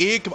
$1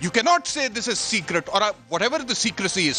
You cannot say this is secret or whatever the secrecy is.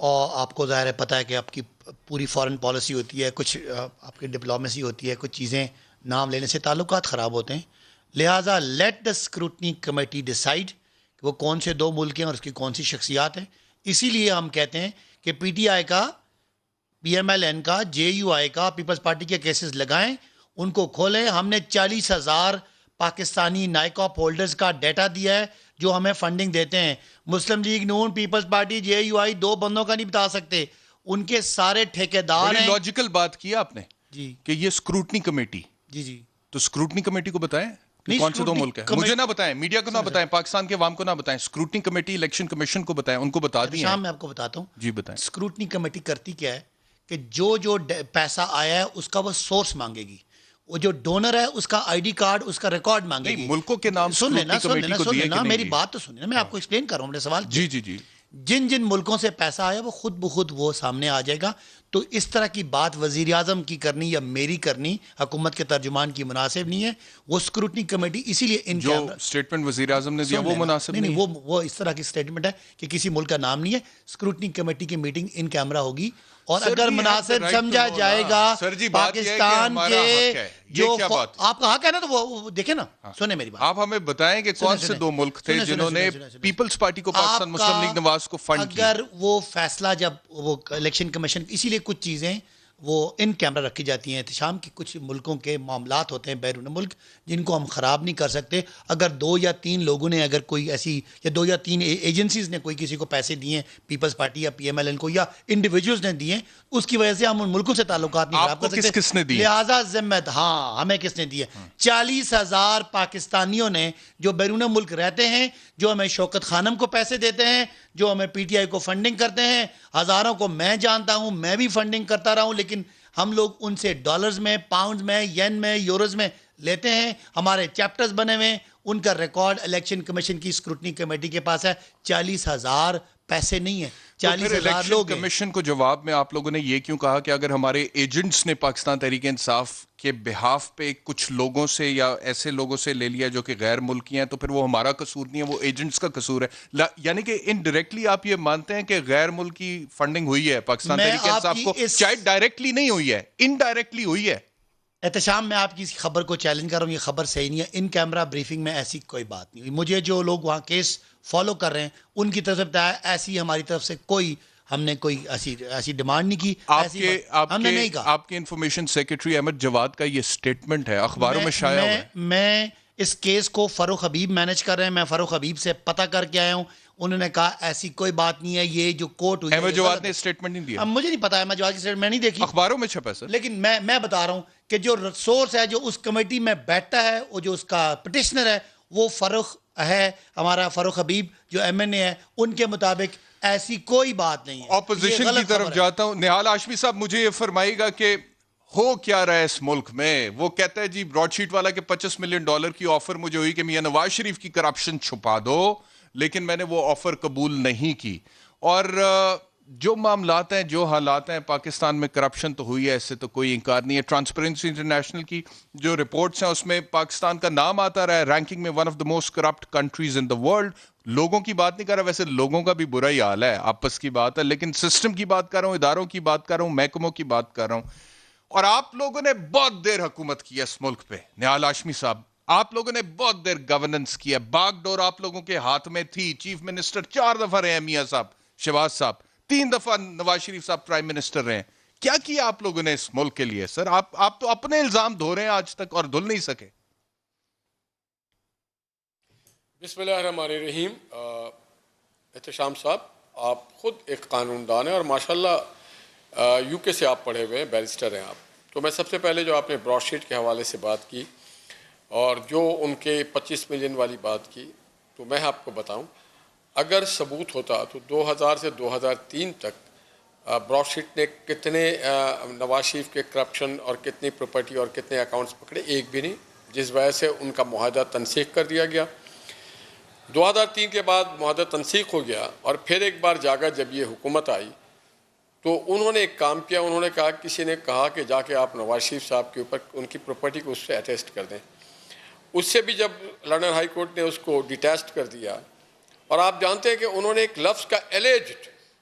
اور آپ کو ظاہر ہے پتہ ہے کہ آپ کی پوری فارن پالیسی ہوتی ہے, کچھ آپ کی ڈپلومیسی ہوتی ہے, کچھ چیزیں نام لینے سے تعلقات خراب ہوتے ہیں. لہٰذا let the scrutiny committee decide کہ وہ کون سے دو ملک ہیں اور اس کی کون سی شخصیات ہیں. اسی لیے ہم کہتے ہیں کہ پی ٹی آئی کا, پی ایم ایل این کا, جے یو آئی کا, پیپلز پارٹی کے کیسز لگائیں, ان کو کھولیں. ہم نے 40,000 پاکستانی نائکاپ ہولڈرز کا ڈیٹا دیا ہے جو ہمیں فنڈنگ دیتے ہیں. Muslim League Noon, Peoples Party, J U I دو بندوں کا نہیں بتا سکتے, ان کے سارے ٹھیکیدار بڑی ہیں. لاجیکل بات کی آپ نے جی کہ یہ اسکروٹنی کمیٹی, جی جی تو اسکروٹنی کمیٹی کو بتائیں کہ نہیں, کون سے دو اسکروٹنی ملک ہیں. مجھے نہ بتائیں, میڈیا کو نہ بتائیں, پاکستان کے عوام کو نہ بتائیں. اسکروٹنی کمیٹی الیکشن کمیشن کو بتائیں, ان کو بتا دیے ہیں. شام میں آپ کو بتاتا ہوں. جی بتائیں. اسکروٹنی کمیٹی کرتی کیا ہے کہ جو پیسہ آیا ہے اس کا وہ سورس مانگے گی, وہ جو ڈونر ہے اس کا آئی ڈی کارڈ, اس کا ریکارڈ مانگے نہیں, گی. ملکوں کے نام سن لینا اسکروٹنی میری بات تو سنیں نا, میں آپ کو ایکسپلین کر رہا ہوں اپنے سوال پہ. جی جی جی. جن جن ملکوں سے پیسہ آیا وہ خود بخود وہ سامنے آ جائے گا. تو اس طرح کی بات وزیر اعظم کی کرنی یا میری کرنی حکومت کے ترجمان کی مناسب نہیں ہے. وہ اسکروٹنی کمیٹی اسی لیے ان جو اسٹیٹمنٹ وزیر اعظم نے دیا وہ مناسب نہیں, ہے. وہ اس طرح کی اسٹیٹمنٹ ہے کہ کسی ملک کا نام نہیں ہے. اسکروٹنی کمیٹی کی میٹنگ ان کیمرہ ہوگی, اور اگر مناسب سمجھا جائے گا پاکستان کے جو آپ کا حق ہے نا, تو وہ دیکھیں نا, سنیں میری بات. آپ ہمیں بتائیں کہ کون سے دو ملک تھے جنہوں نے پیپلز پارٹی کو, پاکستان مسلم لیگ نواز کو فنڈ کیا. اگر وہ فیصلہ جب وہ الیکشن کمیشن, اسی لیے کچھ چیزیں وہ ان کیمرہ رکھی جاتی ہیں. احتشام کی کچھ ملکوں کے معاملات ہوتے ہیں بیرون ملک جن کو ہم خراب نہیں کر سکتے. اگر 2 یا 3 لوگوں نے, اگر کوئی ایسی, یا 2 یا 3 ایجنسیز نے کوئی کسی کو پیسے دیے ہیں, پیپلز پارٹی یا پی ایم ایل این کو, یا انڈیویجولز نے دیے, اس کی وجہ سے ہم ان ملکوں سے تعلقات نہیں خراب کر سکتے. کس نے دیے؟ لہٰذا ذمت, ہاں ہمیں کس نے دیے؟ 40,000 پاکستانیوں نے جو بیرون ملک رہتے ہیں, جو ہمیں شوکت خانم کو پیسے دیتے ہیں, جو ہمیں پی ٹی آئی کو فنڈنگ کرتے ہیں. ہزاروں کو میں جانتا ہوں, میں بھی فنڈنگ کرتا رہا ہوں, لیکن ہم لوگ ان سے ڈالرز میں, پاؤنڈز میں, ین میں, یوروز میں لیتے ہیں. ہمارے چیپٹرز بنے ہوئے ہیں, ان کا ریکارڈ الیکشن کمیشن کی اسکروٹنی کمیٹی کے پاس ہے. 40,000 پیسے نہیں ہیں, 40,000 لوگ ہیں. کمیشن کو جواب میں آپ لوگوں نے یہ کیوں کہا کہ اگر ہمارے ایجنٹس نے پاکستان تحریک انصاف کے بہاف پہ کچھ لوگوں سے یا ایسے لوگوں سے لے لیا جو کہ غیر ملکی ہیں, تو پھر وہ ہمارا قصور نہیں ہے, وہ ایجنٹس کا قصور ہے. یعنی کہ انڈائریکٹلی آپ یہ مانتے ہیں کہ غیر ملکی فنڈنگ ہوئی ہے پاکستان تحریک انصاف کو, چاہے ڈائریکٹلی نہیں ہوئی ہے, انڈائریکٹلی ہوئی ہے. احتشام, میں آپ کی اس خبر کو چیلنج کر رہا ہوں, یہ خبر صحیح نہیں ہے. ان کیمرہ بریفنگ میں ایسی کوئی بات نہیں ہوئی. مجھے جو لوگ وہاں کیس فالو کر رہے ہیں ان کی طرف سے بتایا, ایسی ہماری طرف سے کوئی, ہم نے کوئی ایسی ڈیمانڈ نہیں کی. ہم نے نہیں کہا. آپ کے انفارمیشن سیکرٹری احمد جواد کا یہ سٹیٹمنٹ ہے, اخباروں میں شائع ہوا ہے. میں اس کیس کو فاروق حبیب مینج کر رہے ہیں, میں فاروق حبیب سے پتہ کر کے آیا ہوں. انہوں نے کہا ایسی کوئی بات نہیں ہے, یہ جو کورٹ ہوئی ہے. احمد جواد نے سٹیٹمنٹ نہیں دیا. مجھے نہیں پتا, احمد جواد کی سٹیٹمنٹ میں نہیں دیکھی, اخباروں میں چھپا سر. لیکن میں بتا رہا ہوں کہ جو سورس ہے, جو اس کمیٹی میں بیٹھتا ہے, وہ جو اس کا پٹیشنر ہے, وہ فاروق ہے, ہمارا فاروق حبیب جو ایم این اے ہے. ان کے مطابق ایسی کوئی بات نہیں ہے. اپوزیشن کی طرف جاتا ہوں. نہال ہاشمی صاحب, مجھے یہ فرمائیے گا کہ ہو کیا رہا ہے اس ملک میں. وہ کہتا ہے جی براڈ شیٹ والا کہ $25 ملین کی آفر مجھے ہوئی کہ میاں نواز شریف کی کرپشن چھپا دو, لیکن میں نے وہ آفر قبول نہیں کی. اور جو معاملات ہیں, جو حالات ہیں پاکستان میں, کرپشن تو ہوئی ہے, اس سے تو کوئی انکار نہیں ہے. ٹرانسپیرنسی انٹرنیشنل کی جو رپورٹس ہیں اس میں پاکستان کا نام آتا رہا ہے رینکنگ میں, one of the most corrupt countries in the world. لوگوں کی بات نہیں کر رہا, ویسے لوگوں کا بھی برا ہی حال ہے, آپس کی بات ہے, لیکن سسٹم کی بات کر رہا ہوں, اداروں کی بات کر رہا ہوں, محکموں کی بات کر رہا ہوں. اور آپ لوگوں نے بہت دیر حکومت کی ہے اس ملک پہ. نہال ہاشمی صاحب, آپ لوگوں نے بہت دیر گورننس کی ہے. باغ ڈور آپ لوگوں کے ہاتھ میں تھی. چیف منسٹر 4 دفعہ رہے ہیں میاں صاحب شہباز صاحب, 3 دفعہ نواز شریف صاحب پرائم منسٹر رہے ہیں. کیا کیا آپ لوگوں نے اس ملک کے لیے سر؟ آپ تو اپنے الزام دھو رہے ہیں آج تک اور دھل نہیں سکے. بسم اللہ الرحمن الرحیم. احتشام صاحب, آپ خود ایک قانون دان ہیں اور ماشاءاللہ یو کے سے آپ پڑھے ہوئے ہیں, بیرسٹر ہیں آپ. تو میں سب سے پہلے جو آپ نے براڈ شیٹ کے حوالے سے بات کی اور جو ان کے 25 ملین والی بات کی, تو میں آپ کو بتاؤں اگر ثبوت ہوتا تو 2000 سے 2003 تک براڈ شیٹ نے کتنے نواز شریف کے کرپشن اور کتنی پراپرٹی اور کتنے اکاؤنٹس پکڑے, ایک بھی نہیں, جس وجہ سے ان کا معاہدہ تنسیخ کر دیا گیا. 2003 کے بعد معاہدہ تنسیخ ہو گیا اور پھر ایک بار جاگا جب یہ حکومت آئی تو انہوں نے ایک کام کیا. انہوں نے کہا, کسی نے کہا کہ جا کے آپ نواز شریف صاحب کے اوپر ان کی پراپرٹی کو اس سے اٹیسٹ کر دیں. اس سے بھی جب لندن ہائی کورٹ نے اس کو ڈیٹیسٹ کر دیا, اور آپ جانتے ہیں کہ انہوں نے ایک لفظ کا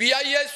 PIS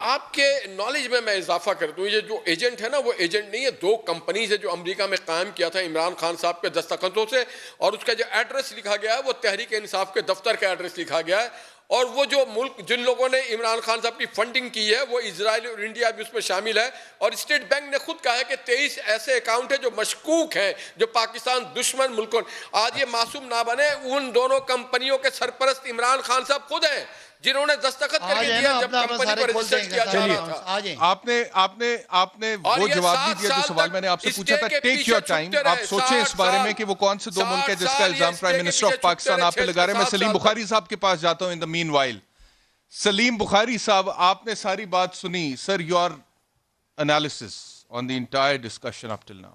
آپ کے نالج میں اضافہ کر دوں, یہ جو ایجنٹ ہے نا وہ ایجنٹ نہیں ہے, 2 کمپنیز ہے جو امریکہ میں قائم کیا تھا عمران خان صاحب کے دستخطوں سے, اور اس کا جو ایڈریس لکھا گیا ہے وہ تحریک انصاف کے دفتر کا ایڈریس لکھا گیا ہے, اور وہ جو ملک جن لوگوں نے عمران خان صاحب کی فنڈنگ کی ہے وہ اسرائیل اور انڈیا بھی اس میں شامل ہے, اور اسٹیٹ بینک نے خود کہا ہے کہ 23 ایسے اکاؤنٹ ہیں جو مشکوک ہیں جو پاکستان دشمن ملکوں. آج یہ معصوم نہ بنے, ان دونوں کمپنیوں کے سرپرست عمران خان صاحب خود ہیں جنہوں نے دستخط کر کے دیا جب کمپنی کو رجسٹر کیا جا رہا تھا. آپ نے وہ جواب نہیں دیا جو سوال میں نے آپ سے پوچھا تھا. ٹیک یور ٹائم, آپ سوچیں اس بارے میں کہ وہ کون سے 2 ملک ہے جس کا الزام پرائم منسٹر آف پاکستان آپ پہ لگا رہے ہیں. میں سلیم بخاری صاحب کے پاس جاتا ہوں ان دا مین وائل. سلیم بخاری صاحب, آپ نے ساری بات سنی. Sir, your analysis on the entire discussion up till now.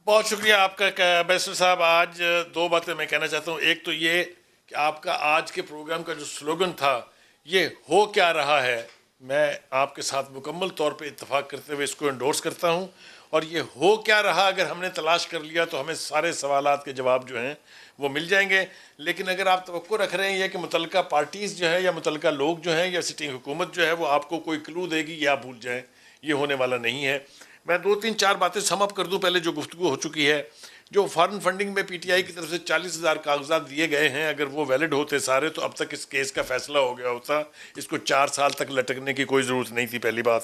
بہت شکریہ آپ کا بیسر صاحب. آج 2 باتیں میں کہنا چاہتا ہوں. ایک تو یہ کہ آپ کا آج کے پروگرام کا جو سلوگن تھا یہ ہو کیا رہا ہے, میں آپ کے ساتھ مکمل طور پہ اتفاق کرتے ہوئے اس کو انڈورس کرتا ہوں. اور یہ ہو کیا رہا اگر ہم نے تلاش کر لیا تو ہمیں سارے سوالات کے جواب جو ہیں وہ مل جائیں گے. لیکن اگر آپ توقع رکھ رہے ہیں یہ کہ متعلقہ پارٹیز جو ہے یا متعلقہ لوگ جو ہیں یا سٹنگ حکومت جو ہے وہ آپ کو کوئی کلو دے گی, یہ آپ بھول جائیں, یہ ہونے والا نہیں ہے. میں 2-3-4 باتیں سم اپ کر دوں. پہلے جو گفتگو ہو چکی ہے, جو فارن فنڈنگ میں پی ٹی آئی کی طرف سے 40,000 کاغذات دیے گئے ہیں, اگر وہ ویلڈ ہوتے سارے تو اب تک اس کیس کا فیصلہ ہو گیا ہوتا. اس کو 4 سال تک لٹکنے کی کوئی ضرورت نہیں تھی, پہلی بات.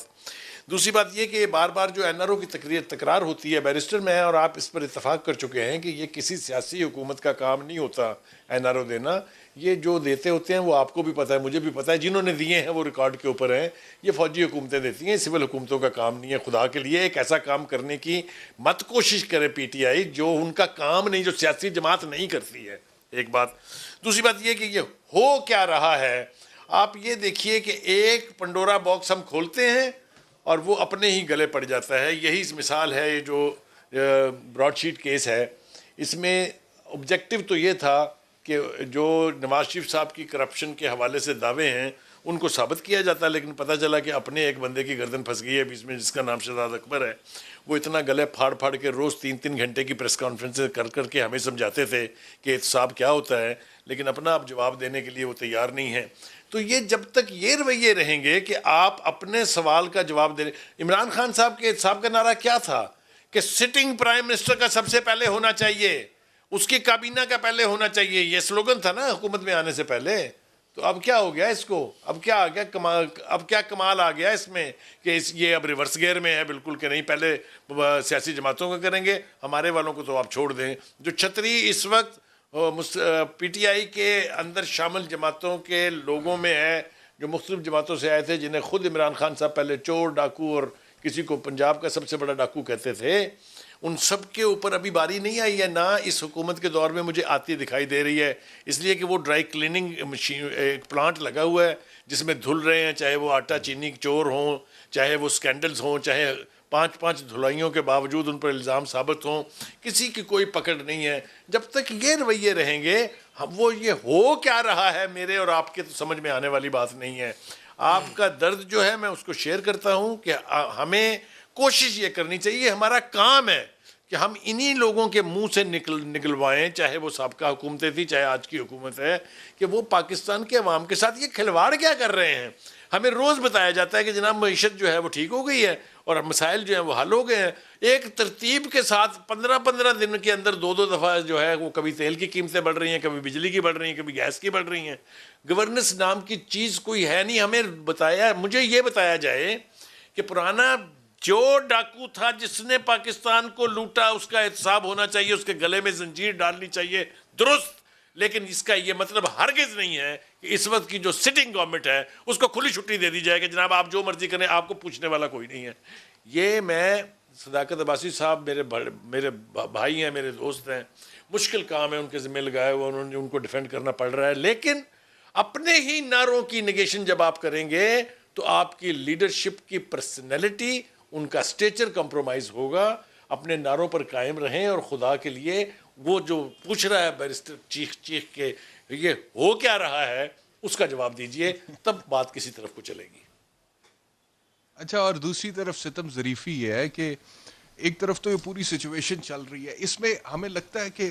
دوسری بات یہ کہ بار بار جو این آر او کی تکرار ہوتی ہے, بیرسٹر میں اور آپ اس پر اتفاق کر چکے ہیں کہ یہ کسی سیاسی حکومت کا کام نہیں ہوتا این آر او دینا. یہ جو دیتے ہوتے ہیں وہ آپ کو بھی پتہ ہے, مجھے بھی پتہ ہے, جنہوں نے دیے ہیں وہ ریکارڈ کے اوپر ہیں. یہ فوجی حکومتیں دیتی ہیں, سول حکومتوں کا کام نہیں ہے. خدا کے لیے ایک ایسا کام کرنے کی مت کوشش کرے پی ٹی آئی جو ان کا کام نہیں, جو سیاسی جماعت نہیں کرتی ہے. ایک بات. دوسری بات یہ کہ یہ ہو کیا رہا ہے. آپ یہ دیکھیے کہ ایک پنڈورا باکس ہم کھولتے ہیں اور وہ اپنے ہی گلے پڑ جاتا ہے. یہی مثال ہے یہ جو براڈ شیٹ کیس ہے. اس میں آبجیکٹو تو یہ تھا کہ جو نواز شریف صاحب کی کرپشن کے حوالے سے دعوے ہیں ان کو ثابت کیا جاتا ہے, لیکن پتہ چلا کہ اپنے ایک بندے کی گردن پھنس گئی ہے بیچ میں, جس کا نام شہزاد اکبر ہے. وہ اتنا گلے پھاڑ پھاڑ کے روز 3-3 گھنٹے کی پریس کانفرنسیں کر کے ہمیں سمجھاتے تھے کہ احتساب کیا ہوتا ہے, لیکن اپنا اب جواب دینے کے لیے وہ تیار نہیں ہے. تو یہ جب تک یہ رویے رہیں گے کہ آپ اپنے سوال کا جواب دے رہے. عمران خان صاحب کے احتساب کا نعرہ کیا تھا کہ سٹنگ پرائم منسٹر کا سب سے پہلے ہونا چاہیے, اس کی کابینہ کا پہلے ہونا چاہیے. یہ سلوگن تھا نا حکومت میں آنے سے پہلے. تو اب کیا ہو گیا اس کو, اب کیا آ گیا کمال, اب کیا کمال آ گیا اس میں کہ یہ اب ریورس گیئر میں ہے بالکل کہ نہیں, پہلے سیاسی جماعتوں کا کریں گے, ہمارے والوں کو تو آپ چھوڑ دیں. جو چھتری اس وقت پی ٹی آئی کے اندر شامل جماعتوں کے لوگوں میں ہے, جو مختلف جماعتوں سے آئے تھے, جنہیں خود عمران خان صاحب پہلے چور, ڈاکو اور کسی کو پنجاب کا سب سے بڑا ڈاکو کہتے تھے, ان سب کے اوپر ابھی باری نہیں آئی ہے, نہ اس حکومت کے دور میں مجھے آتی دکھائی دے رہی ہے. اس لیے کہ وہ ڈرائی کلیننگ مشین, ایک پلانٹ لگا ہوا ہے جس میں دھل رہے ہیں, چاہے وہ آٹا چینی چور ہوں, چاہے وہ سکینڈلز ہوں, چاہے 5 دھلائیوں کے باوجود ان پر الزام ثابت ہوں, کسی کی کوئی پکڑ نہیں ہے. جب تک یہ رویے رہیں گے, وہ یہ ہو کیا رہا ہے میرے اور آپ کے تو سمجھ میں آنے والی بات نہیں ہے. آپ کا درد جو ہے میں اس کو شیئر کرتا ہوں کہ ہمیں کوشش یہ کرنی چاہیے, ہمارا کام ہے کہ ہم انہی لوگوں کے منہ سے نکلوائیں, چاہے وہ سابقہ حکومتیں تھی چاہے آج کی حکومت ہے, کہ وہ پاکستان کے عوام کے ساتھ یہ کھلواڑ کیا کر رہے ہیں. ہمیں روز بتایا جاتا ہے کہ جناب معیشت جو ہے وہ ٹھیک ہو گئی ہے اور مسائل جو ہیں وہ حل ہو گئے ہیں. ایک ترتیب کے ساتھ 15 دن کے اندر 2 دفعہ جو ہے وہ کبھی تیل کی قیمتیں بڑھ رہی ہیں, کبھی بجلی کی بڑھ رہی ہیں, کبھی گیس کی بڑھ رہی ہیں. گورننس نام کی چیز کوئی ہے نہیں. ہمیں مجھے یہ بتایا جائے کہ پرانا جو ڈاکو تھا جس نے پاکستان کو لوٹا اس کا احتساب ہونا چاہیے, اس کے گلے میں زنجیر ڈالنی چاہیے, درست. لیکن اس کا یہ مطلب ہرگز نہیں ہے کہ اس وقت کی جو سٹنگ گورنمنٹ ہے اس کو کھلی چھٹی دے دی جائے کہ جناب آپ جو مرضی کریں, آپ کو پوچھنے والا کوئی نہیں ہے. یہ میں صداقت عباسی صاحب میرے بھائی ہیں, میرے دوست ہیں, مشکل کام ہے ان کے ذمہ لگایا ہوا, انہوں نے ان کو ڈیفینڈ کرنا پڑ رہا ہے. لیکن اپنے ہی نعروں کی نگیشن جب آپ کریں گے تو آپ کی لیڈرشپ کی پرسنالٹی, ان کا سٹیچر کمپرومائز ہوگا. اپنے نعروں پر قائم رہیں اور خدا کے لیے وہ جو پوچھ رہا ہے بیرسٹر چیخ کے یہ ہو کیا رہا ہے اس کا جواب دیجئے, تب بات کسی طرف کو چلے گی. اچھا, اور دوسری طرف ستم ظریفی یہ ہے کہ ایک طرف تو یہ پوری سچویشن چل رہی ہے, اس میں ہمیں لگتا ہے کہ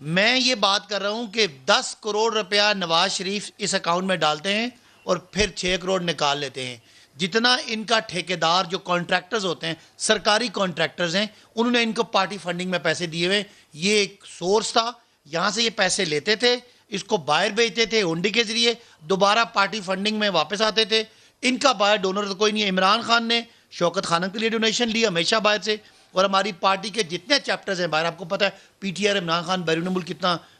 میں یہ بات کر رہا ہوں کہ 10 کروڑ روپیہ نواز شریف اس اکاؤنٹ میں ڈالتے ہیں اور پھر 6 کروڑ نکال لیتے ہیں. جتنا ان کا ٹھیکیدار جو کانٹریکٹرز ہوتے ہیں, سرکاری کانٹریکٹرز ہیں, انہوں نے ان کو پارٹی فنڈنگ میں پیسے دیے ہوئے. یہ ایک سورس تھا, یہاں سے یہ پیسے لیتے تھے, اس کو باہر بھیجتے تھے ہنڈی کے ذریعے, دوبارہ پارٹی فنڈنگ میں واپس آتے تھے. ان کا باہر ڈونر تو کوئی نہیں ہے. عمران خان نے شوکت خانم کے لیے ڈونیشن لی ہمیشہ باہر سے, اور ہماری پارٹی کے جتنے چیپٹرز ہیں باہر, آپ کو پتہ ہے P T R Imran Khan بیرون ملک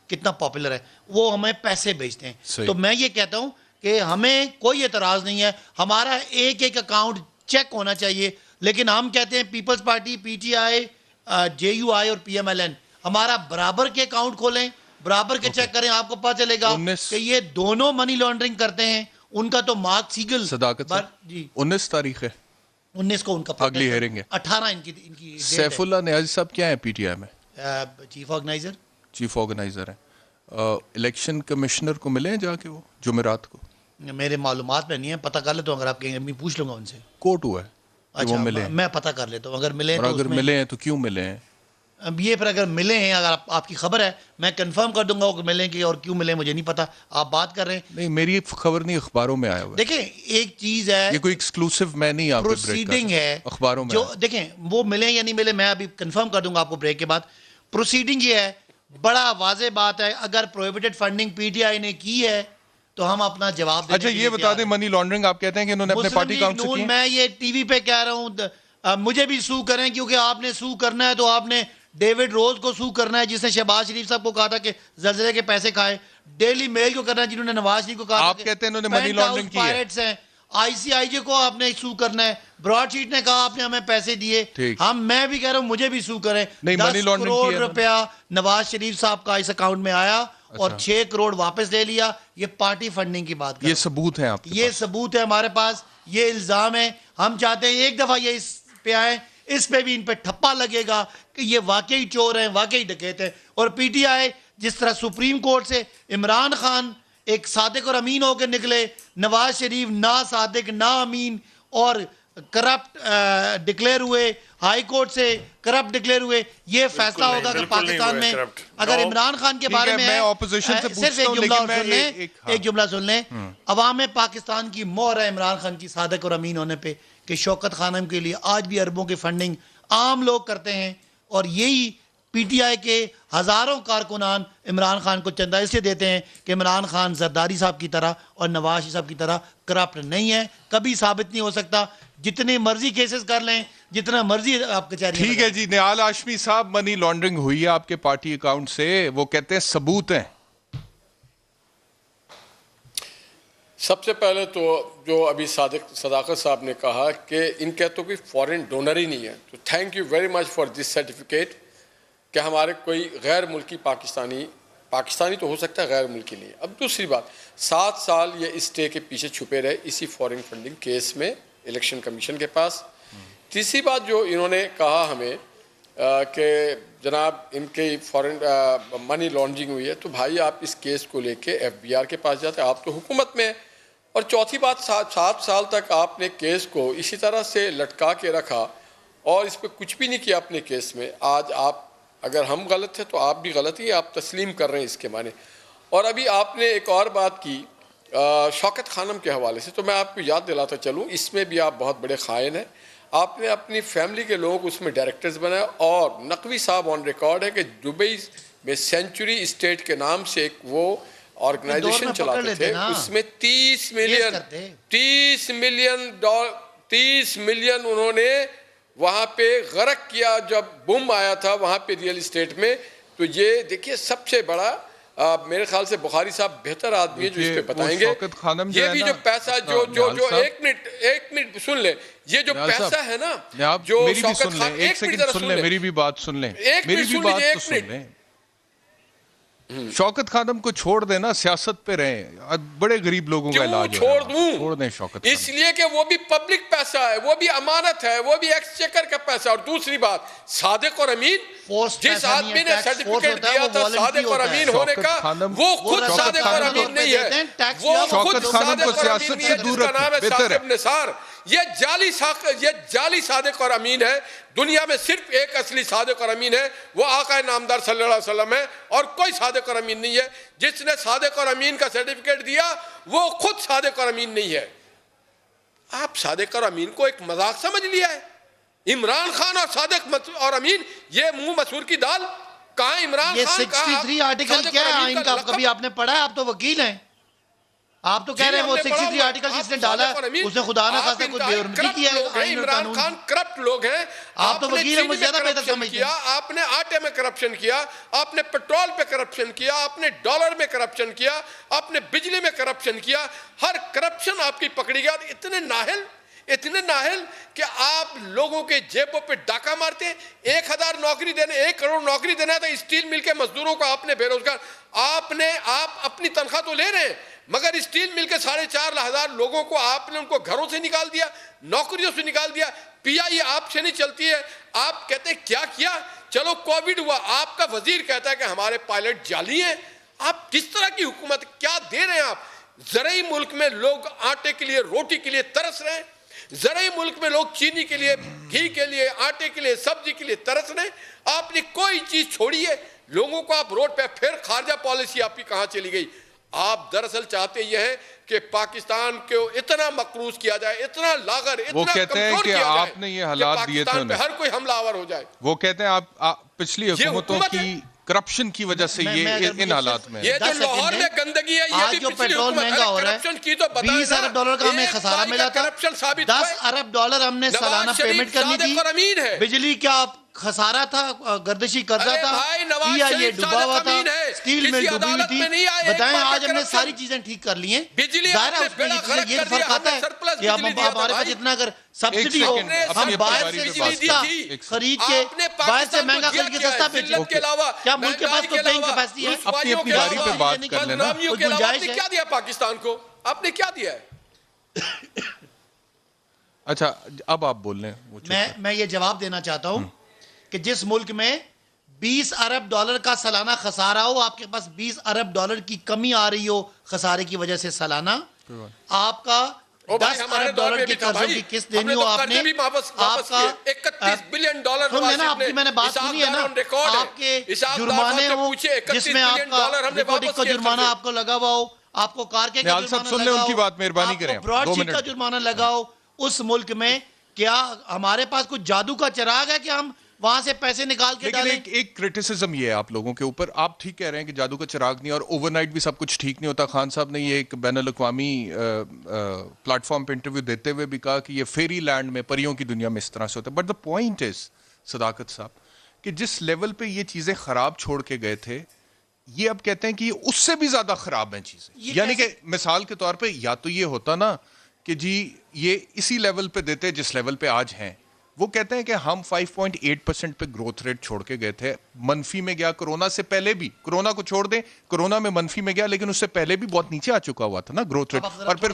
کتنا پاپولر ہے, وہ ہمیں پیسے بھیجتے ہیں. تو میں یہ کہتا ہوں کہ ہمیں کوئی اعتراض نہیں ہے, ہمارا ایک ایک اکاؤنٹ چیک ہونا چاہیے, لیکن ہم کہتے ہیں Peoples Party, P T I, J U I اور پی ایم ایل این ہمارا برابر کے اکاؤنٹ کھولیں, برابر کے چیک کریں, آپ کو پتہ چلے گا کہ یہ دونوں منی لانڈرنگ کرتے ہیں. ان کا تو مارک سیگل صداقت جی 19 تاریخ ہے, 19 کو ان کا اگلی ہیئرنگ ہے, 18 ان کی سیف اللہ نیازی صاحب کیا ہیں پی ٹی آئی میں؟ Chief organiser. چیف آرگنائزر ہیں. الیکشن کمشنر کو ملے ہیں جا کے وہ جمعرات کو؟ میرے معلومات میں نہیں ہے, پتہ کر لیتا ہوں, اگر آپ کہیں میں پوچھ لوں گا ان سے. کوٹ ہوا ہے کہ وہ ملے ہیں, میں پتہ کر لیتا ہوں اگر ملے, اور اگر ملے ہیں تو کیوں ملے ہیں؟ اب یہ پھر اگر ملے ہیں, اگر آپ کی خبر ہے میں کنفرم کر دوں گا وہ ملیں گے, اور کیوں ملے مجھے نہیں پتا. آپ بات کر رہے ہیں, نہیں میری خبر نہیں, اخباروں میں آیا ہوا ہے. دیکھیں ایک چیز ہے, یہ کوئی ایکسکلوسیو میں نہیں آپ پروسیڈنگ ہے اخباروں میں جو, دیکھیں وہ ملے یا نہیں ملے میں ابھی کنفرم کر دوں گا آپ کو بریک کے بعد. پروسیڈنگ یہ ہے, بڑا واضح بات ہے, اگر پروہیبٹڈ فنڈنگ پی ٹی آئی نے کی ہے تو ہم اپنا جواب دیں. اچھا یہ بتا دیں, منی لانڈرنگ آپ کہتے ہیں کہ انہوں نے اپنے پارٹی اکاؤنٹ سے کی ہے؟ میں یہ ٹی وی پہ کہہ رہا ہوں, مجھے بھی سو کریں, کیونکہ آپ نے سو کرنا ہے تو آپ نے ڈیوڈ روز کو سو کرنا ہے جس نے شہباز شریف صاحب کو کہا تھا کہ زلزلے کے پیسے کھائے, ڈیلی میل کو کرنا ہے جنہوں نے نواز شریف کو کہا تھا آپ کہتے ہیں انہوں نے منی لانڈرنگ کی ہے. آئی سی آئی جے کو آپ نے سو کرنا ہے, براڈ شیٹ نے کہا آپ نے ہمیں پیسے دیے, میں بھی کہہ رہا ہوں مجھے بھی سو کریں. 10 کروڑ روپیہ نواز شریف صاحب کا اس اکاؤنٹ میں آیا اور 6 کروڑ واپس لے لیا. یہ پارٹی فنڈنگ کی بات کر, یہ ثبوت ہیں آپ کے پاس؟ یہ ثبوت ہے ہمارے پاس, یہ الزام ہے. ہم چاہتے ہیں ایک دفعہ یہ اس پہ آئیں, اس پہ بھی ان پہ ٹھپا لگے گا کہ یہ واقعی چور ہیں, واقعی ڈکیت ہیں. اور پی ٹی آئی جس طرح سپریم کورٹ سے عمران خان ایک صادق اور امین ہو کے نکلے, نواز شریف نہ صادق نہ امین اور کرپٹ ڈکلیئر ہوئے, ہائی کورٹ سے کرپٹ ڈکلیئر ہوئے. یہ فیصلہ ہوگا کہ پاکستان میں اگر عمران خان کے بارے میں صرف ایک جملہ سن لیں, عوام پاکستان کی مہر ہے عمران خان کی صادق اور امین ہونے پہ کہ شوکت خانم کے لیے آج بھی اربوں کی فنڈنگ عام لوگ کرتے ہیں, اور یہی پی ٹی آئی کے ہزاروں کارکنان عمران خان کو چندہ اس لیے دیتے ہیں کہ عمران خان زرداری صاحب کی طرح اور نواز شریف صاحب کی طرح کرپٹ نہیں ہے. کبھی ثابت نہیں ہو سکتا, جتنے مرضی کیسز کر لیں, جتنا مرضی آپ کچہری. ٹھیک ہے جی, نیال ہاشمی صاحب منی لانڈرنگ ہوئی ہے آپ کے پارٹی اکاؤنٹ سے, وہ کہتے ہیں ثبوت ہیں. سب سے پہلے تو جو ابھی صداقت صاحب نے کہا کہ ان کا تو کوئی فورن ڈونر ہی نہیں ہے, تو thank you very much for this certificate کہ ہمارے کوئی غیر ملکی پاکستانی تو ہو سکتا ہے غیر ملکی نہیں. اب دوسری بات, 7 سال یہ اسٹے کے پیچھے چھپے رہے اسی فورن فنڈنگ کیس میں الیکشن کمیشن کے پاس. تیسری بات جو انہوں نے کہا ہمیں کہ جناب ان کی فورن منی لانڈرنگ ہوئی ہے, تو بھائی آپ اس کیس کو لے کے ایف بی آر کے پاس جاتے, آپ تو حکومت میں. اور چوتھی بات, 7 سال تک آپ نے کیس کو اسی طرح سے لٹکا کے رکھا اور اس پہ کچھ بھی نہیں کیا اپنے کیس میں. آج آپ, اگر ہم غلط تھے تو آپ بھی غلط ہی, آپ تسلیم کر رہے ہیں اس کے معنی. اور ابھی آپ نے ایک اور بات کی شوکت خانم کے حوالے سے, تو میں آپ کو یاد دلاتا چلوں, اس میں بھی آپ بہت بڑے خائن ہیں. آپ نے اپنی فیملی کے لوگ اس میں ڈائریکٹرز بنائے, اور نقوی صاحب آن ریکارڈ ہے کہ دبئی میں سینچری اسٹیٹ کے نام سے ایک وہ آرگنائزیشن چلاتے تھے, اس میں 30 ملین انہوں نے وہاں پہ غرق کیا جب بم آیا تھا وہاں پہ ریئل اسٹیٹ میں. تو یہ دیکھیے سب سے بڑا, میرے خیال سے بخاری صاحب بہتر آدمی ہے جو اس پہ بتائیں گے. یہ بھی جو پیسہ جو ایک منٹ سن لیں, یہ جو پیسہ ہے نا جو شوکت خان, ایک منٹ سن لیں, میری بھی بات سن لیں, ایک منٹ سن لیں. شوکت خانم کو چھوڑ دینا, سیاست پہ رہیں, بڑے غریب لوگوں کا علاج چھوڑ دوں, چھوڑ دیں شوکت, اس لیے کہ وہ بھی پبلک پیسہ ہے, وہ بھی امانت ہے, وہ بھی ایکسچیکر کا پیسہ. اور دوسری بات, صادق اور امین, جس آدمی نے سرٹیفکیٹ دیا تھا صادق اور امین ہونے کا, وہ خود صادق اور امین نہیں ہے, وہ خود صادق اور امین نہیں ہے, جس کا نام ہے ثاقب نثار. یہ جعلی صادق اور امین ہے. دنیا میں صرف ایک اصلی صادق اور امین ہے, وہ آقا نامدار صلی اللہ علیہ وسلم ہے, اور کوئی صادق اور امین نہیں ہے. جس نے صادق اور امین کا سرٹیفکیٹ دیا وہ خود صادق اور امین نہیں ہے. آپ صادق اور امین کو ایک مذاق سمجھ لیا ہے. عمران خان اور صادق اور امین یہ منہ مسور کی دال. کہاں عمران یہ خان, 63 آرٹیکل کیا ہے آئین کا؟ کبھی آپ نے پڑھا ہے؟ آپ تو وکیل ہیں, آپ تو کہہ رہے ہیں وہ 63 آرٹیکل جس نے ڈالا ہے اس نے خدا نہ خواستہ کوئی بے حرمتی کیا ہے آئین اور عمران قانون. خان کرپٹ لوگ ہیں. آپ تو وکیل ہیں, مجھے زیادہ بہتر سمجھتے ہیں. آپ نے آٹے میں کرپشن کیا, آپ نے پیٹرول پہ کرپشن کیا, آپ نے ڈالر میں کرپشن کیا, آپ نے بجلی میں کرپشن کیا. ہر کرپشن آپ کی پکڑی گیا. اتنے ناہل کہ آپ لوگوں کے جیبوں پہ ڈاکہ مارتے ہیں. 1000 نوکری دینے, 1 کروڑ نوکری دینا ہے تو اسٹیل مل کے مزدوروں کو آپ نے بے روزگار. آپ اپنی تنخواہ تو لے رہے ہیں مگر اسٹیل مل کے 4,500 لوگوں کو آپ نے ان کو گھروں سے نکال دیا, نوکریوں سے نکال دیا. پی آئی آپ سے نہیں چلتی ہے. آپ کہتے ہیں کیا کیا؟ چلو کووڈ ہوا, آپ کا وزیر کہتا ہے کہ ہمارے پائلٹ جعلی ہیں. آپ کس طرح کی حکومت کیا دے رہے ہیں آپ؟ زرعی ملک میں لوگ آٹے کے لیے, روٹی کے لیے ترس رہے ہیں. زرعی ملک میں لوگ چینی کے لیے, گھی کے لیے, آٹے کے لیے, سبزی کے لیے ترس رہے ہیں. آپ نے کوئی چیز چھوڑی ہے؟ لوگوں کو آپ روڈ پہ, پھر خارجہ پالیسی آپ کی کہاں چلی گئی؟ آپ دراصل چاہتے یہ ہیں کہ پاکستان کو اتنا مقروض کیا جائے, اتنا لاغر, اتنا کمزور کیا جائے آپ نے یہ حالات دیے تھے پاکستان پہ ہر کوئی حملہ آور ہو جائے. وہ کہتے ہیں آپ پچھلی حکومتوں کی کرپشن کی وجہ سے یہ ان حالات میں. یہ جو لاہور میں گندگی ہے یہ بھی جو پچھلی پیٹرول حکومت مہنگا ہو رہا کرپشن کی تو ہے, بتائیں 20 ارب ڈالر کا ہمیں خسارہ ملا تھا, 10 ارب ڈالر ہم نے سالانہ پیمنٹ کرنی تھی. بجلی کا خسارہ تھا, گردشی قرضہ تھا, پی آئی اے ڈوبا ہوا تھا, اسٹیل مل ڈوبی ہوئی تھی. بتائیں آج ہم نے ساری چیزیں ٹھیک کر لی ہیں. ظاہر ہے اس میں یہ فرق آتا ہے کہ ہمارے پاس اتنا اگر سبسڈی ہو, ہم باہر سے سستا خرید کے, باہر سے مہنگا خرید کے سستا بیچیں. کیا ملک کے پاس کوئی پینگ کیپیسٹی ہے؟ اپنی باری پہ بات کر لینا. کوئی گنجائش ہے؟ کیا دیا پاکستان کو؟ آپ نے کیا دیا ہے؟ اچھا اب آپ بول لیں. میں یہ جواب دینا چاہتا ہوں کہ جس ملک میں 20 ارب ڈالر کا سالانہ خسارہ ہو, آپ کے پاس 20 ارب ڈالر کی کمی آ رہی ہو خسارے کی وجہ سے سالانہ, آپ کا 10 ارب ڈالر کی قرضوں کی قسط دینی ہو, آپ نے آپ کا 31 بلین ڈالر سن لینا, آپ کی میں نے بات سنی ہے نا, آپ کے جرمانے ہو جس میں آپ کا ریکارڈنگ کا جرمانہ آپ کو لگا ہوا ہو, آپ کو کارکے کا جرمانہ لگا ہو, آپ کو براڈ شیٹ کا جرمانہ لگا ہو, اس ملک میں کیا ہمارے پاس کچھ جادو کا چراغ ہے کہ ہم وہاں سے پیسے نکال کے ڈالیں؟ لیکن ایک کرٹیسزم یہ ہے آپ لوگوں کے اوپر, آپ ٹھیک کہہ رہے ہیں کہ جادو کا چراغ نہیں اور اوور نائٹ بھی سب کچھ ٹھیک نہیں ہوتا. خان صاحب نے یہ ایک بین الاقوامی پلیٹ فارم پہ انٹرویو دیتے ہوئے بھی کہا کہ یہ فیری لینڈ میں, پریوں کی دنیا میں اس طرح سے ہوتا ہے. بٹ دا پوائنٹ از صداقت صاحب کہ جس لیول پہ یہ چیزیں خراب چھوڑ کے گئے تھے, یہ اب کہتے ہیں کہ یہ اس سے بھی زیادہ خراب ہیں چیزیں. یعنی کہ مثال کے طور پہ یا تو یہ ہوتا نا کہ جی یہ اسی لیول پہ دیتے جس لیول پہ آج ہیں. وہ کہتے ہیں کہ ہم 5.8% پہ گروتھ ریٹ چھوڑ کے گئے تھے, منفی میں گیا کرونا سے پہلے بھی, کرونا کو چھوڑ دیں کرونا میں منفی میں گیا لیکن اس سے پہلے بھی بہت نیچے آ چکا ہوا تھا نا گروتھ ریٹ, اور پھر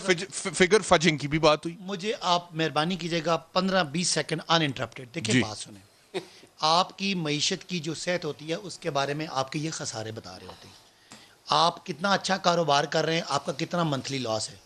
فگر فجنگ کی بھی بات ہوئی. مجھے آپ مہربانی کیجئے گا 15-20 سیکنڈ ان انٹرپٹیڈ دیکھیں, بات سنیں. آپ کی معیشت کی جو صحت ہوتی ہے اس کے بارے میں آپ کے یہ خسارے بتا رہے ہوتے ہیں. آپ کتنا اچھا کاروبار کر رہے ہیں, آپ کا کتنا منتھلی لاس ہے,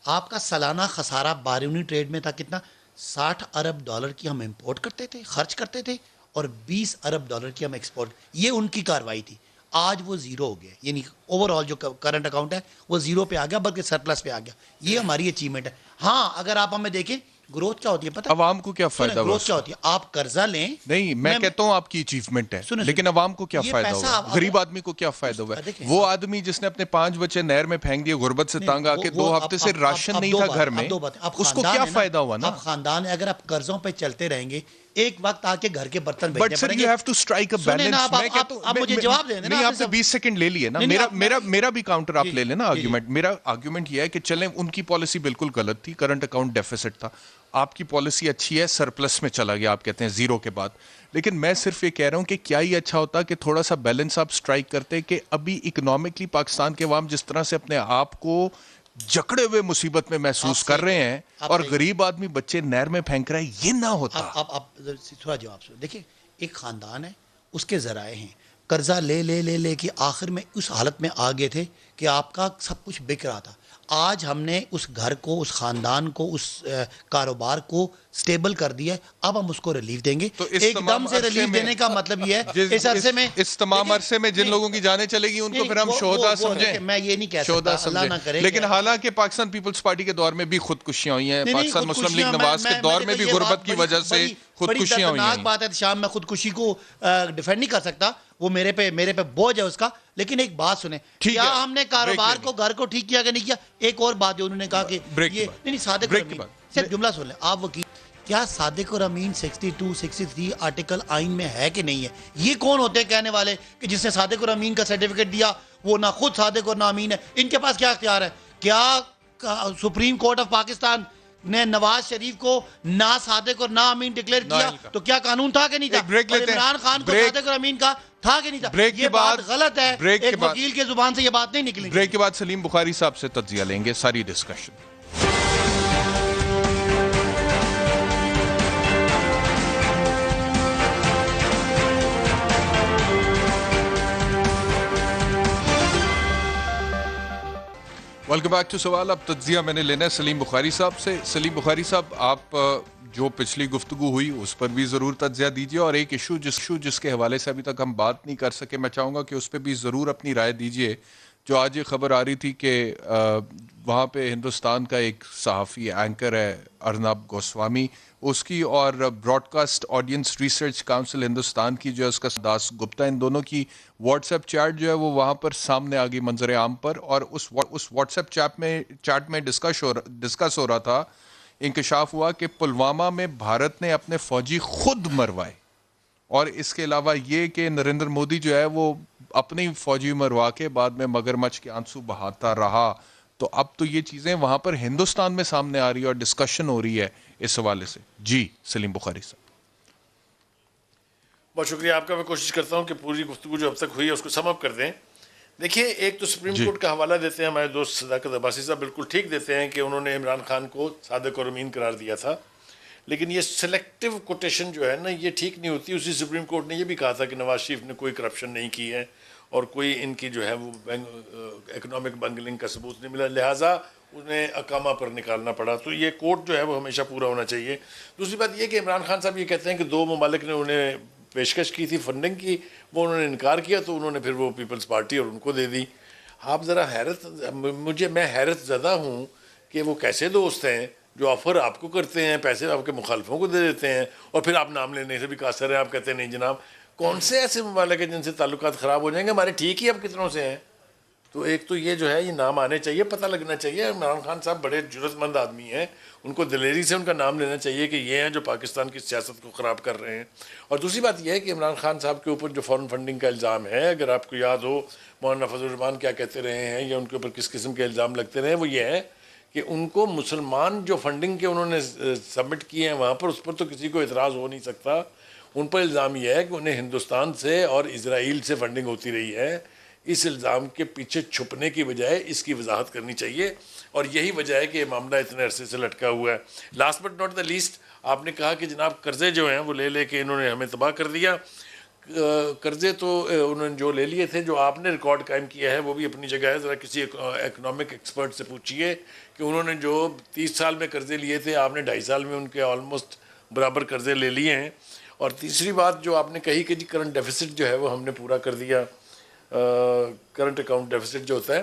آپ کا سالانہ خسارہ بیرونی ٹریڈ میں تھا کتنا, 60 ارب ڈالر کی ہم امپورٹ کرتے تھے, خرچ کرتے تھے, اور 20 ارب ڈالر کی ہم ایکسپورٹ. یہ ان کی کاروائی تھی. آج وہ زیرو ہو گیا, یعنی اوور آل جو کرنٹ اکاؤنٹ ہے وہ زیرو پہ آ گیا, بلکہ سرپلس پہ آ گیا. یہ ہماری اچیومنٹ ہے. ہاں اگر آپ ہمیں دیکھیں گروتھ کیا ہوتی ہے پتہ, عوام کو کیا فائدہ ہوا؟ گروتھ کیا ہوتی ہے, آپ قرضہ لیں. نہیں میں کہتا ہوں آپ کی اچیومنٹ ہے, لیکن عوام کو کیا فائدہ ہوا, غریب آدمی کو کیا فائدہ ہوا؟ وہ آدمی جس نے اپنے 5 بچے نہر میں پھینک دیے, غربت سے تنگ آ کے 2 ہفتے سے راشن نہیں تھا گھر میں, اس کو کیا فائدہ ہوا نا؟ آپ خاندان اگر آپ قرضوں پہ چلتے رہیں گے ایک وقت آ کے گھر کے برتن but sir you have to strike a balance. میں کہتا ہوں, آپ مجھے جواب دیں نا, نہیں آپ نے 20 سیکنڈ لے لیے نا, میرا بھی کاؤنٹر آپ لے لیں نا آرگیومنٹ. میرا آرگیومنٹ یہ ہے کہ چلیں ان کی پالیسی بالکل غلط تھی, کرنٹ اکاؤنٹ ڈیفیسٹ تھا, آپ کی پالیسی اچھی ہے, سرپلس میں چلا گیا آپ کہتے ہیں زیرو کے بعد. لیکن میں صرف یہ کہہ رہا ہوں کہ کیا یہ اچھا ہوتا کہ تھوڑا سا بیلنس آپ اسٹرائک کرتے, کہ ابھی اکنامکلی پاکستان کے عوام جس طرح سے اپنے آپ کو جکڑے ہوئے مصیبت میں محسوس کر رہے ہیں, اور غریب آدمی بچے نہر میں پھینک رہا ہے, یہ نہ ہوتا. آپ تھوڑا جواب سنو. دیکھیں ایک خاندان ہے, اس کے ذرائع ہیں, قرضہ لے کے آخر میں اس حالت میں آ گئے تھے کہ آپ کا سب کچھ بک رہا تھا. آج ہم نے اس گھر کو, اس خاندان کو, اس کاروبار کو سٹیبل کر دیا ہے, اب ہم اس کو ریلیف دیں گے. تو اس ایک تمام دم سے عرصے ریلیف میں دینے کا مطلب یہ ہے اس عرصے میں, اس تمام عرصے میں جن لوگوں کی جانیں چلے گی ان کو پھر ہم شہداء سمجھیں, میں یہ نہیں کہہ شہداء سکتا, اللہ نہ سمجھیں. کرے. لیکن حالانکہ پاکستان پیپلز پارٹی کے دور میں بھی خودکشیاں ہوئی ہیں, نہیں, پاکستان مسلم لیگ خودکشیاں نواز کے دور میں بھی غربت کی وجہ سے خودکشیاں ہوئی بڑی ہیں. بات ہے شام میں خودکشی کو ڈیفینڈ نہیں کر سکتا, وہ میرے پہ بوجھ ہے اس کا. لیکن ایک بات سنیں, کیا ہم نے کاروبار کو, گھر کو ٹھیک کیا کہ نہیں کیا؟ ایک اور بات جو انہوں نے کہا کہ یہ نہیں, صادق اور امین, صرف جملہ سن لیں آپ وکیل, کیا صادق اور امین 62 63 آرٹیکل آئین میں ہے کہ نہیں ہے؟ یہ کون ہوتے ہیں کہنے والے کہ جس نے صادق اور امین کا سرٹیفکیٹ دیا وہ نہ خود صادق اور نہ امین ہے؟ ان کے پاس کیا اختیار ہے؟ کیا سپریم کورٹ آف پاکستان نے نواز شریف کو نہ صادق اور نہ امین ڈکلیئر کیا تو کیا قانون تھا کہ نہیں تھا؟ اور عمران خان کو صادق اور امین کا تھا کہ نہیں تھا؟ یہ بات غلط ہے, ایک وکیل کے زبان سے یہ بات نہیں نکلی. بریک کے بعد سلیم بخاری صاحب سے تجزیہ لیں گے ساری ڈسکشن. ویلکم بیک ٹو سوال. اب تجزیہ میں نے لینا ہے سلیم بخاری صاحب سے. سلیم بخاری صاحب, آپ جو پچھلی گفتگو ہوئی اس پر بھی ضرور تجزیہ دیجیے, اور ایک ایشو جس کے حوالے سے ابھی تک ہم بات نہیں کر سکے, میں چاہوں گا کہ اس پہ بھی ضرور اپنی رائے دیجیے. جو آج یہ خبر آ رہی تھی کہ وہاں پہ ہندوستان کا ایک صحافی اینکر ہے ارنب گوسوامی, اس کی اور broadcast audience research council Hindustan کی جو ہے اس کا داس گپتا, ان دونوں کی واٹس ایپ چیٹ جو ہے وہ وہاں پر سامنے آ گئی منظر عام پر, اور اس واٹس ایپ چیٹ میں ڈسکس ہو رہا تھا, انکشاف ہوا کہ پلوامہ میں بھارت نے اپنے فوجی خود مروائے, اور اس کے علاوہ یہ کہ نریندر مودی جو ہے وہ اپنی فوجی مروا کے بعد میں مگرمچھ کے آنسو بہاتا رہا. تو اب تو یہ چیزیں وہاں پر ہندوستان میں سامنے آ رہی ہے اور ڈسکشن ہو رہی ہے اس حوالے سے. جی سلیم بخاری صاحب. بہت شکریہ آپ کا. میں کوشش کرتا ہوں کہ پوری گفتگو جو اب تک ہوئی ہے اس کو سم اپ کر دیں. دیکھیے, ایک تو سپریم کورٹ کا حوالہ دیتے ہیں ہمارے دوست صداقت عباسی صاحب, بالکل ٹھیک دیتے ہیں کہ انہوں نے عمران خان کو صادق اور امین قرار دیا تھا, لیکن یہ سلیکٹیو کوٹیشن جو ہے نا یہ ٹھیک نہیں ہوتی. اسی سپریم کورٹ نے یہ بھی کہا تھا کہ نواز شریف نے کوئی کرپشن نہیں کی ہے اور کوئی ان کی جو ہے وہ اکنامک بنگلنگ کا ثبوت نہیں ملا, لہٰذا انہیں اقامہ پر نکالنا پڑا. تو یہ کوٹ جو ہے وہ ہمیشہ پورا ہونا چاہیے. دوسری بات یہ کہ عمران خان صاحب یہ کہتے ہیں کہ 2 ممالک نے انہیں پیشکش کی تھی فنڈنگ کی, وہ انہوں نے انکار کیا تو انہوں نے پھر وہ پیپلز پارٹی اور ان کو دے دی. آپ ذرا میں حیرت زدہ ہوں کہ وہ کیسے دوست ہیں جو آفر آپ کو کرتے ہیں, پیسے آپ کے مخالفوں کو دے دیتے ہیں, اور پھر آپ نام لینے سے بھی قاصر ہیں. آپ کہتے ہیں نہیں جناب, کون سے ایسے ممالک ہیں جن سے تعلقات خراب ہو جائیں گے؟ ہمارے ٹھیک ہی اب کتنوں سے ہیں. تو ایک تو یہ جو ہے یہ نام آنے چاہیے, پتہ لگنا چاہیے. عمران خان صاحب بڑے جرأت مند آدمی ہیں, ان کو دلیری سے ان کا نام لینا چاہیے کہ یہ ہیں جو پاکستان کی سیاست کو خراب کر رہے ہیں. اور دوسری بات یہ ہے کہ عمران خان صاحب کے اوپر جو فارن فنڈنگ کا الزام ہے, اگر آپ کو یاد ہو مولانا فضل الرحمان کیا کہتے رہے ہیں یا ان کے اوپر کس قسم کے الزام لگتے رہے ہیں, وہ یہ ہے کہ ان کو مسلمان جو فنڈنگ کے انہوں نے سبمٹ کیے ہیں وہاں پر, اس پر تو کسی کو اعتراض ہو نہیں سکتا. ان پر الزام یہ ہے کہ انہیں ہندوستان سے اور اسرائیل سے فنڈنگ ہوتی رہی ہے. اس الزام کے پیچھے چھپنے کی بجائے اس کی وضاحت کرنی چاہیے, اور یہی وجہ ہے کہ یہ معاملہ اتنے عرصے سے لٹکا ہوا ہے. Last but not the least, آپ نے کہا کہ جناب قرضے جو ہیں وہ لے کے انہوں نے ہمیں تباہ کر دیا. قرضے تو انہوں نے جو لے لیے تھے, جو آپ نے ریکارڈ قائم کیا ہے وہ بھی اپنی جگہ ہے. ذرا کسی اکنامک ایکسپرٹ سے پوچھیے کہ انہوں نے جو 30 سال میں قرضے لیے تھے, آپ نے 2.5 سال میں ان کے آلموسٹ برابر قرضے لے لیے ہیں. اور تیسری بات جو آپ نے کہی کہ جی کرنٹ ڈیفیسٹ جو ہے وہ ہم نے پورا کر دیا, کرنٹ اکاؤنٹ ڈیفیسٹ جو ہوتا ہے,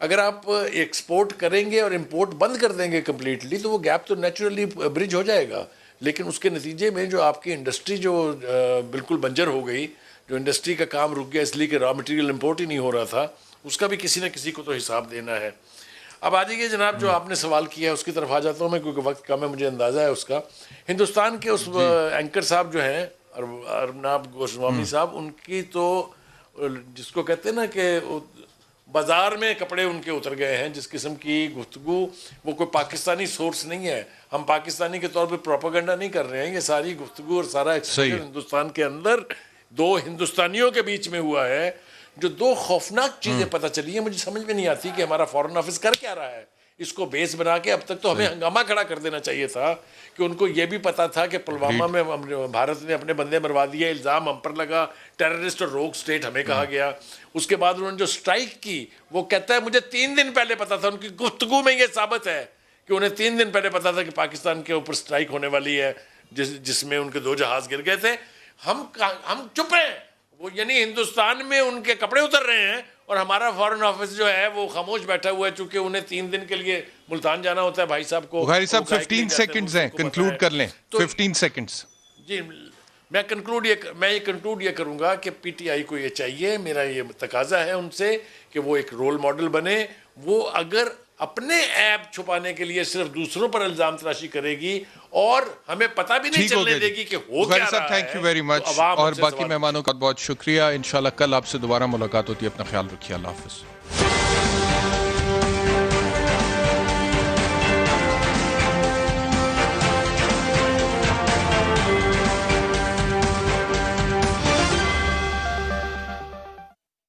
اگر آپ ایکسپورٹ کریں گے اور امپورٹ بند کر دیں گے کمپلیٹلی تو وہ گیپ تو نیچرلی برج ہو جائے گا, لیکن اس کے نتیجے میں جو آپ کی انڈسٹری جو بالکل بنجر ہو گئی, جو انڈسٹری کا کام رک گیا اس لیے کہ را مٹیریل امپورٹ ہی نہیں ہو رہا تھا, اس کا بھی کسی نہ کسی کو تو حساب دینا ہے. اب آ جائیے جناب, جو آپ نے سوال کیا ہے اس کی طرف آ جاتا ہوں میں, کیونکہ وقت کم ہے, مجھے اندازہ ہے اس کا. ہندوستان کے اس اینکر صاحب جو ہیں ارنب گوسوامی صاحب, ان کی تو جس کو کہتے ہیں نا کہ بازار میں کپڑے ان کے اتر گئے ہیں. جس قسم کی گفتگو, وہ کوئی پاکستانی سورس نہیں ہے, ہم پاکستانی کے طور پہ پروپیگنڈا نہیں کر رہے ہیں, یہ ساری گفتگو اور سارا ایکسپوژر ہندوستان کے اندر 2 ہندوستانیوں کے بیچ میں ہوا ہے. جو 2 خوفناک چیزیں پتہ چلی ہیں, مجھے سمجھ میں نہیں آتی کہ ہمارا فارن آفس کر کیا رہا ہے. اس کو بیس بنا کے اب تک تو ہمیں ہنگامہ کھڑا کر دینا چاہیے تھا کہ ان کو یہ بھی پتا تھا کہ پلوامہ میں بھارت نے اپنے بندے مروا دیے, الزام ہم پر لگا, ٹیررسٹ اور روگ سٹیٹ ہمیں کہا گیا. اس کے بعد انہوں نے جو سٹرائک کی, وہ کہتا ہے مجھے 3 دن پہلے پتا تھا. ان کی گفتگو میں یہ ثابت ہے کہ انہیں 3 دن پہلے پتا تھا کہ پاکستان کے اوپر سٹرائک ہونے والی ہے, جس میں ان کے 2 جہاز گر گئے تھے. ہم چپ ہیں, وہ یعنی ہندوستان میں ان کے کپڑے اتر رہے ہیں اور ہمارا فارن آفس جو ہے وہ خاموش بیٹھا ہوا ہے, چونکہ انہیں 3 دن کے لیے ملتان جانا ہوتا ہے بھائی صاحب کو. بخاری صاحب 15 سیکنڈز ہیں, کنکلوڈ کر لیں 15 سیکنڈز. جی میں یہ کنکلوڈ یہ کروں گا کہ پی ٹی آئی کو یہ چاہیے, میرا یہ تقاضا ہے ان سے کہ وہ ایک رول ماڈل بنے. وہ اگر اپنے عیب چھپانے کے لیے صرف دوسروں پر الزام تراشی کرے گی اور ہمیں پتہ بھی نہیں چلنے دے گی کہ ہو کیا رہا ہے, تھینک یو ویری مچ. اور باقی مہمانوں کا بہت شکریہ. انشاءاللہ کل آپ سے دوبارہ ملاقات ہوتی ہے. اپنا خیال رکھیے. اللہ حافظ.